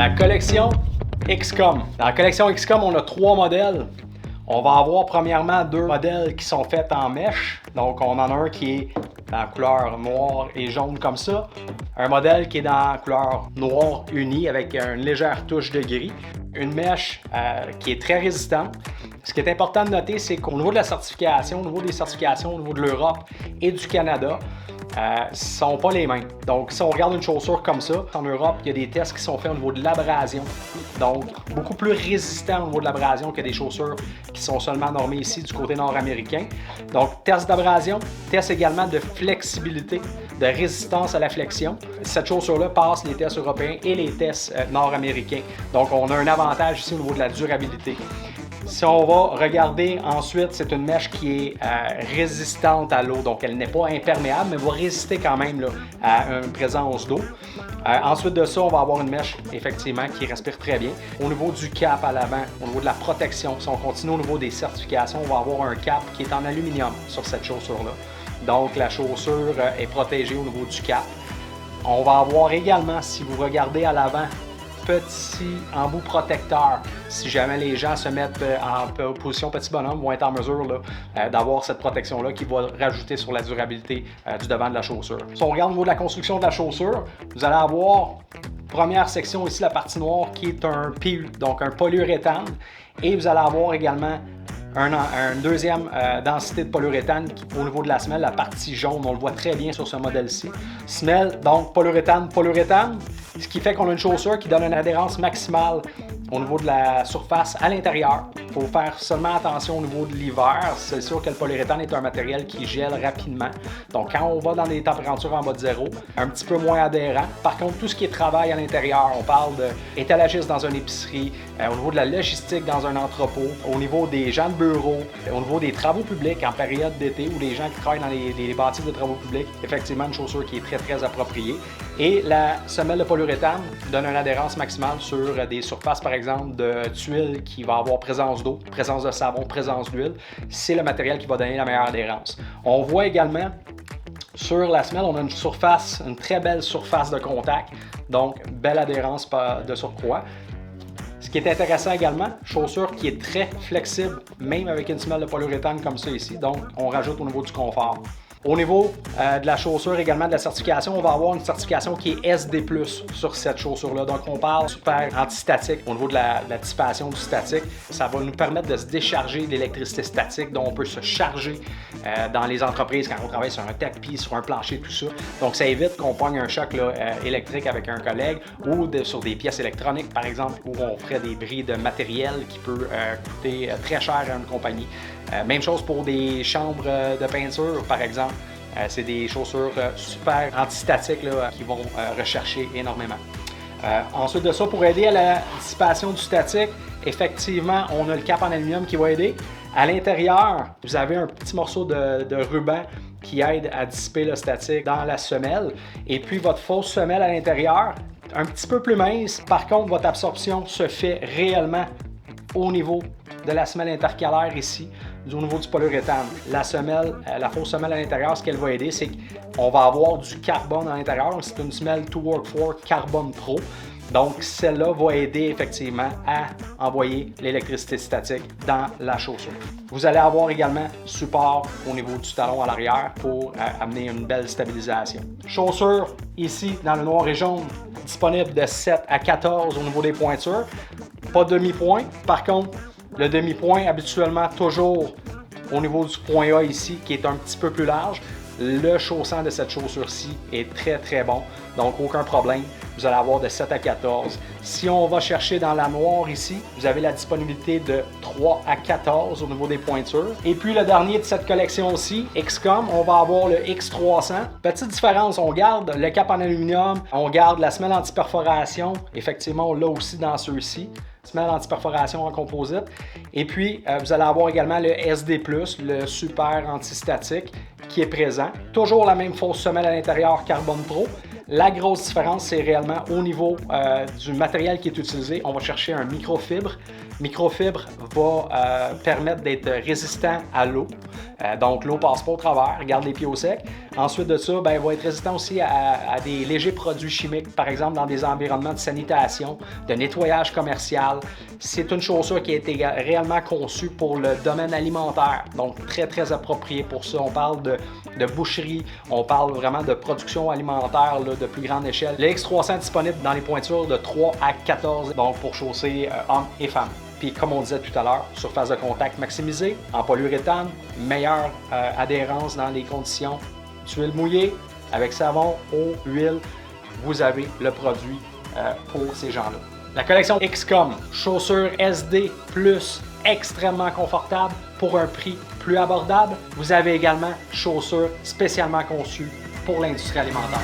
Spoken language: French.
la collection XCOM. Dans la collection XCOM, on a 3 modèles. On va avoir premièrement 2 modèles qui sont faits en mèche. Donc, on en a un qui est en couleur noire et jaune comme ça. Un modèle qui est dans couleur noire unie avec une légère touche de gris. Une mèche qui est très résistante. Ce qui est important de noter, c'est qu'au niveau de la certification, au niveau des certifications, au niveau de l'Europe et du Canada, ne sont pas les mêmes. Donc, si on regarde une chaussure comme ça, en Europe, il y a des tests qui sont faits au niveau de l'abrasion. Donc, beaucoup plus résistant au niveau de l'abrasion que des chaussures qui sont seulement normées ici du côté nord-américain. Donc, test d'abrasion, test également de flexibilité, de résistance à la flexion. Cette chaussure-là passe les tests européens et les tests nord-américains. Donc, on a un avantage ici au niveau de la durabilité. Si on va regarder ensuite, c'est une mèche qui est résistante à l'eau, donc elle n'est pas imperméable, mais va résister quand même là, à une présence d'eau. Ensuite de ça, on va avoir une mèche, effectivement, qui respire très bien. Au niveau du cap à l'avant, au niveau de la protection, si on continue au niveau des certifications, on va avoir un cap qui est en aluminium sur cette chaussure-là. Donc, la chaussure est protégée au niveau du cap. On va avoir également, si vous regardez à l'avant, petit embout protecteur. Si jamais les gens se mettent en position petit bonhomme, vont être en mesure d'avoir cette protection-là qui va rajouter sur la durabilité du devant de la chaussure. Si on regarde au niveau de la construction de la chaussure, vous allez avoir première section ici, la partie noire, qui est un PU, donc un polyuréthane. Et vous allez avoir également une deuxième densité de polyuréthane au niveau de la semelle, la partie jaune, on le voit très bien sur ce modèle-ci. Semelle, donc polyuréthane, ce qui fait qu'on a une chaussure qui donne une adhérence maximale au niveau de la surface à l'intérieur. Il faut faire seulement attention au niveau de l'hiver. C'est sûr que le polyuréthane est un matériel qui gèle rapidement. Donc, quand on va dans des températures en bas de zéro, un petit peu moins adhérent. Par contre, tout ce qui est travail à l'intérieur, on parle d'étalagiste dans une épicerie, au niveau de la logistique dans un entrepôt, au niveau des gens de bureau, au niveau des travaux publics en période d'été ou les gens qui travaillent dans les bâtiments de travaux publics, effectivement, une chaussure qui est très, très appropriée. Et la semelle de polyuréthane donne une adhérence maximale sur des surfaces, par exemple, de tuiles qui va avoir présence d'eau, présence de savon, présence d'huile. C'est le matériel qui va donner la meilleure adhérence. On voit également sur la semelle, on a une très belle surface de contact, donc belle adhérence de surcroît. Ce qui est intéressant également, chaussure qui est très flexible, même avec une semelle de polyuréthane comme ça ici, donc on rajoute au niveau du confort. Au niveau de la chaussure, également de la certification, on va avoir une certification qui est SD+, sur cette chaussure-là. Donc, on parle super antistatique au niveau de la dissipation du statique. Ça va nous permettre de se décharger d'électricité statique, dont on peut se charger dans les entreprises quand on travaille sur un tapis, sur un plancher, tout ça. Donc, ça évite qu'on pogne un choc électrique avec un collègue ou sur des pièces électroniques, par exemple, où on ferait des bris de matériel qui peut coûter très cher à une compagnie. Même chose pour des chambres de peinture, par exemple. C'est des chaussures super antistatiques qui vont rechercher énormément. Ensuite de ça, pour aider à la dissipation du statique, effectivement, on a le cap en aluminium qui va aider. À l'intérieur, vous avez un petit morceau de ruban qui aide à dissiper le statique dans la semelle. Et puis, votre fausse semelle à l'intérieur, un petit peu plus mince. Par contre, votre absorption se fait réellement au niveau de la semelle intercalaire ici, au niveau du polyuréthane. La fausse semelle à l'intérieur, ce qu'elle va aider, c'est qu'on va avoir du carbone à l'intérieur. C'est une semelle To Work For Carbon Pro. Donc, celle-là va aider effectivement à envoyer l'électricité statique dans la chaussure. Vous allez avoir également support au niveau du talon à l'arrière pour amener une belle stabilisation. Chaussure ici dans le noir et jaune, disponible de 7 à 14 au niveau des pointures. Pas de demi-point. Par contre, le demi-point habituellement toujours au niveau du point A ici qui est un petit peu plus large. Le chaussant de cette chaussure-ci est très très bon, donc aucun problème. Vous allez avoir de 7 à 14. Si on va chercher dans la noire ici, vous avez la disponibilité de 3 à 14 au niveau des pointures. Et puis le dernier de cette collection aussi, XCOM, on va avoir le X300. Petite différence, on garde le cap en aluminium, on garde la semelle anti-perforation. Effectivement, on l'a aussi dans ceux-ci. Semelle anti-perforation en composite. Et puis, vous allez avoir également le SD+, le super antistatique qui est présent. Toujours la même fausse semelle à l'intérieur Carbon Pro. La grosse différence, c'est réellement au niveau du matériel qui est utilisé. On va chercher un microfibre. Microfibre va permettre d'être résistant à l'eau. Donc l'eau passe pas au travers, garde les pieds au sec. Ensuite de ça, ben, il va être résistant aussi à des légers produits chimiques, par exemple dans des environnements de sanitation, de nettoyage commercial. C'est une chaussure qui a été réellement conçue pour le domaine alimentaire, donc très très approprié pour ça. On parle de boucherie, on parle vraiment de production alimentaire là, de plus grande échelle. Le X300 est disponible dans les pointures de 3 à 14, donc pour chausser hommes et femmes. Puis comme on disait tout à l'heure, surface de contact maximisée, en polyuréthane, meilleure adhérence dans les conditions d'huile mouillée, avec savon, eau, huile, vous avez le produit pour ces gens-là. La collection XCOM, chaussures SD+, extrêmement confortable pour un prix plus abordable. Vous avez également chaussures spécialement conçues pour l'industrie alimentaire.